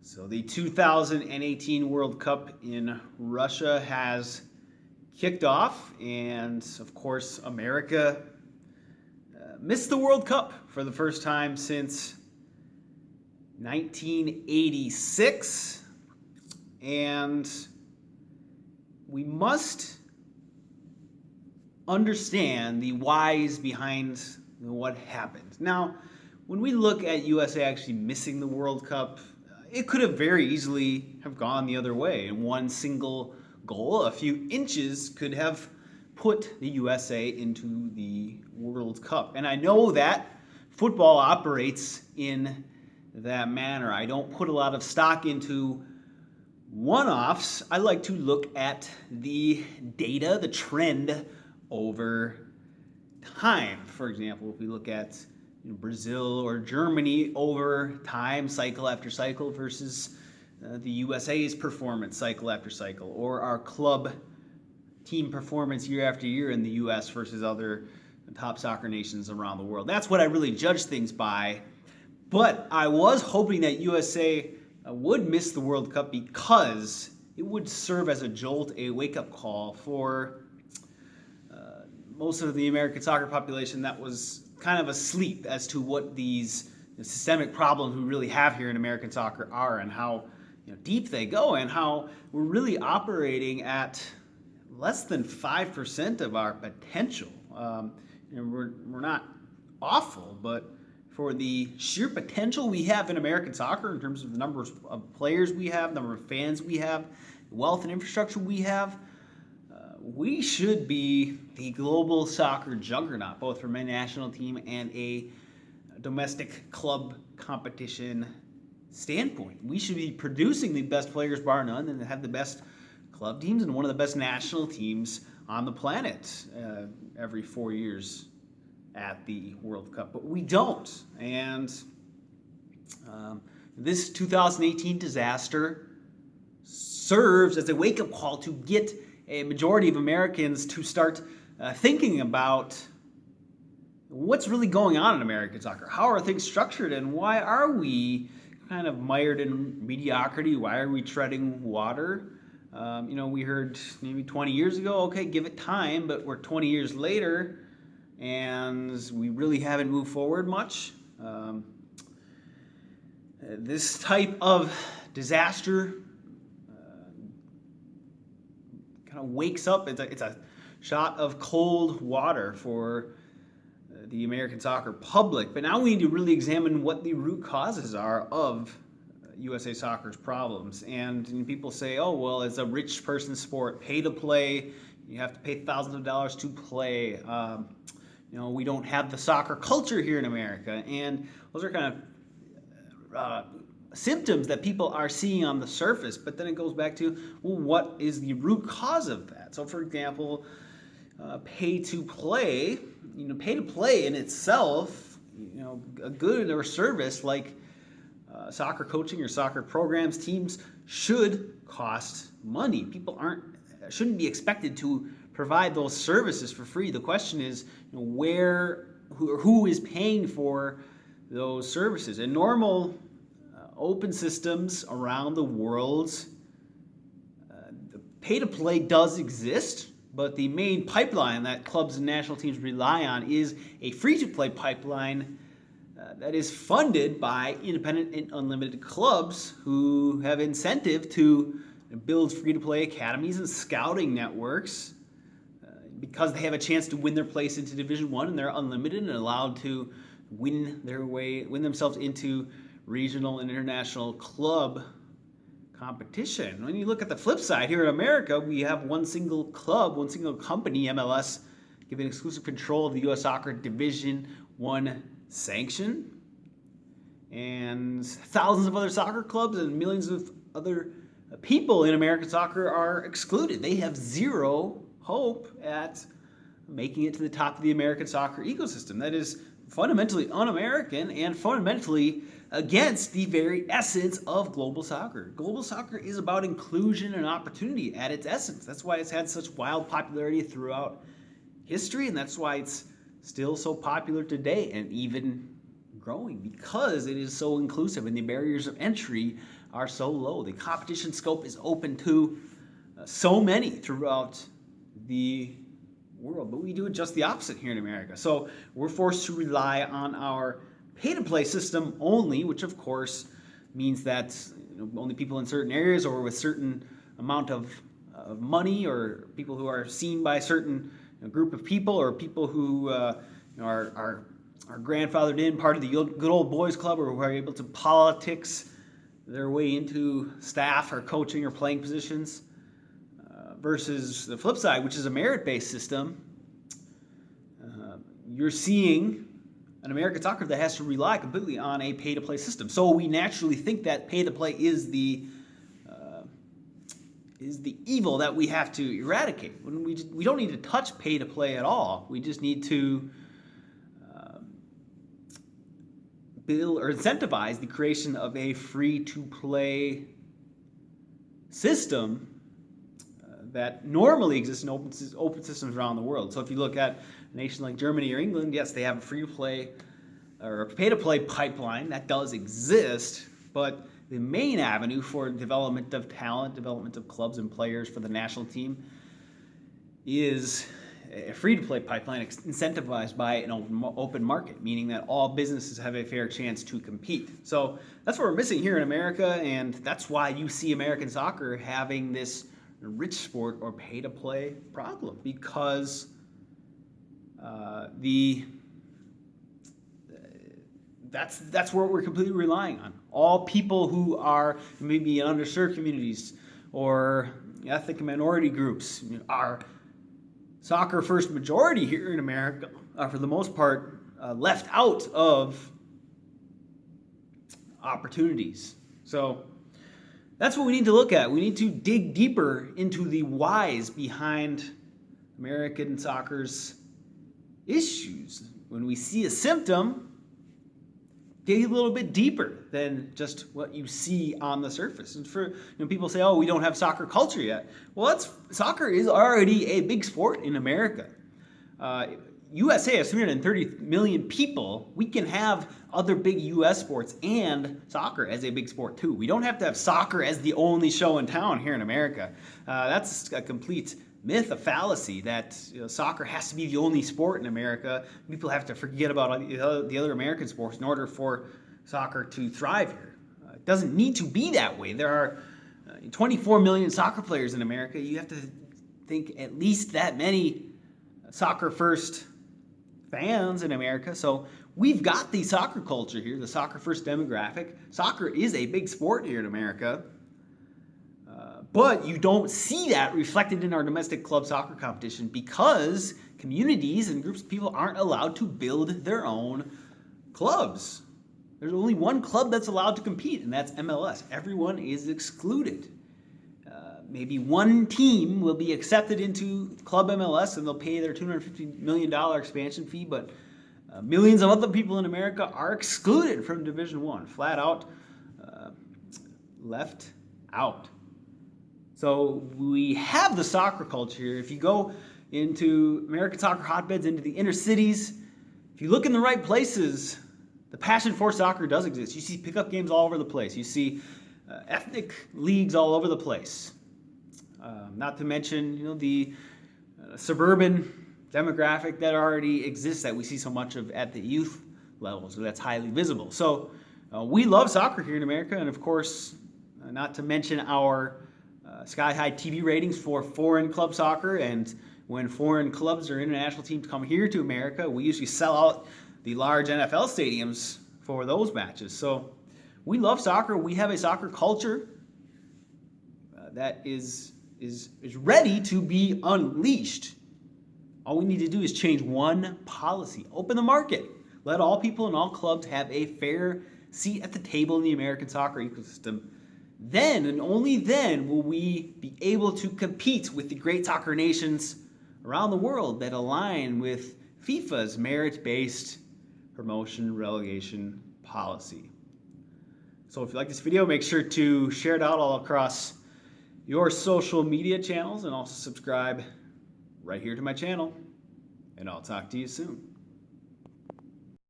So the 2018 World Cup in Russia has kicked off, and of course, America missed the World Cup for the first time since 1986. And we must understand the whys behind what happened. Now, when we look at USA actually missing the World Cup, it could have very easily have gone the other way. And one single goal, a few inches, could have put the USA into the World Cup. And I know that football operates in that manner. I don't put a lot of stock into one-offs. I like to look at the data, the trend over time. For example, if we look at Brazil or Germany over time, cycle after cycle, versus the USA's performance cycle after cycle, or our club team performance year after year in the US versus other top soccer nations around the world. That's what I really judge things by. But I was hoping that USA would miss the World Cup because it would serve as a jolt, a wake-up call for most of the American soccer population that was kind of asleep as to what these systemic problems we really have here in American soccer are, and how deep they go, and how we're really operating at less than 5% of our potential. We're not awful, but for the sheer potential we have in American soccer in terms of the number of players we have, number of fans we have, wealth and infrastructure we have, we should be the global soccer juggernaut, both from a national team and a domestic club competition standpoint. We should be producing the best players, bar none, and have the best club teams and one of the best national teams on the planet every 4 years at the World Cup. But we don't. And this 2018 disaster serves as a wake-up call to get a majority of Americans to start thinking about what's really going on in American soccer. How are things structured, and why are we kind of mired in mediocrity? Why are we treading water? We heard maybe 20 years ago, okay, give it time, but we're 20 years later, and we really haven't moved forward much. This type of disaster kind of wakes up. It's a shot of cold water for the American soccer public. But now we need to really examine what the root causes are of USA Soccer's problems. And people say, oh, well, it's a rich person's sport, pay to play. You have to pay thousands of dollars to play. We don't have the soccer culture here in America. And those are kind of symptoms that people are seeing on the surface. But then it goes back to, well, what is the root cause of that? So, for example, pay to play in itself, a good or service like soccer coaching or soccer programs, teams should cost money. People shouldn't be expected to provide those services for free. The question is, who is paying for those services? In normal open systems around the world, the pay-to-play does exist, but the main pipeline that clubs and national teams rely on is a free-to-play pipeline that is funded by independent and unlimited clubs who have incentive to build free-to-play academies and scouting networks because they have a chance to win their place into Division I, and they're unlimited and allowed to win themselves into regional and international club competition. When you look at the flip side, here in America, we have one single club, one single company, MLS, given exclusive control of the U.S. Soccer Division I sanction. And thousands of other soccer clubs and millions of other people in American soccer are excluded. They have zero hope at making it to the top of the American soccer ecosystem. That is fundamentally un-American and fundamentally against the very essence of global soccer. Global soccer is about inclusion and opportunity at its essence. That's why it's had such wild popularity throughout history, and that's why it's still so popular today and even growing because it is so inclusive and the barriers of entry are so low. The competition scope is open to so many throughout the world, but we do it just the opposite here in America. So we're forced to rely on our pay-to-play system only, which of course means that only people in certain areas or with certain amount of money, or people who are seen by a certain group of people, or people who are grandfathered in, part of the good old boys club, or who are able to politics their way into staff or coaching or playing positions, versus the flip side, which is a merit-based system. You're seeing an American soccer that has to rely completely on a pay-to-play system. So we naturally think that pay-to-play is the evil that we have to eradicate. When we don't need to touch pay-to-play at all. We just need to build or incentivize the creation of a free-to-play system that normally exists in open systems around the world. So if you look at a nation like Germany or England, yes, they have a free-to-play or a pay-to-play pipeline that does exist, but the main avenue for development of talent, development of clubs and players for the national team is a free-to-play pipeline incentivized by an open market, meaning that all businesses have a fair chance to compete. So that's what we're missing here in America, and that's why you see American soccer having this rich sport or pay-to-play problem, because that's what we're completely relying on. All people who are maybe in underserved communities or ethnic minority groups are soccer first majority here in America are for the most part left out of opportunities. So that's what we need to look at. We need to dig deeper into the whys behind American soccer's issues. When we see a symptom, dig a little bit deeper than just what you see on the surface. And for people say, "Oh, we don't have soccer culture yet." Well, soccer is already a big sport in America. USA has 330 million people. We can have other big U.S. sports and soccer as a big sport too. We don't have to have soccer as the only show in town here in America. That's a complete myth, a fallacy that soccer has to be the only sport in America. People have to forget about the other American sports in order for soccer to thrive here. It doesn't need to be that way. There are 24 million soccer players in America. You have to think at least that many soccer first fans in America. So we've got the soccer culture here, the soccer first demographic. Soccer is a big sport here in America. But you don't see that reflected in our domestic club soccer competition because communities and groups of people aren't allowed to build their own clubs. There's only one club that's allowed to compete, and that's MLS. Everyone is excluded. Maybe one team will be accepted into Club MLS and they'll pay their $250 million expansion fee, but millions of other people in America are excluded from Division I, flat out left out. So we have the soccer culture here. If you go into American soccer hotbeds, into the inner cities, if you look in the right places, the passion for soccer does exist. You see pickup games all over the place. You see ethnic leagues all over the place. Not to mention, the suburban demographic that already exists that we see so much of at the youth level, so that's highly visible. So we love soccer here in America, and of course, not to mention our sky-high TV ratings for foreign club soccer, and when foreign clubs or international teams come here to America, we usually sell out the large NFL stadiums for those matches. So we love soccer. We have a soccer culture that is ready to be unleashed. All we need to do is change one policy. Open the market. Let all people and all clubs have a fair seat at the table in the American soccer ecosystem. Then and only then will we be able to compete with the great soccer nations around the world that align with FIFA's merit-based promotion relegation policy. So if you like this video, make sure to share it out all across your social media channels and also subscribe right here to my channel. And I'll talk to you soon.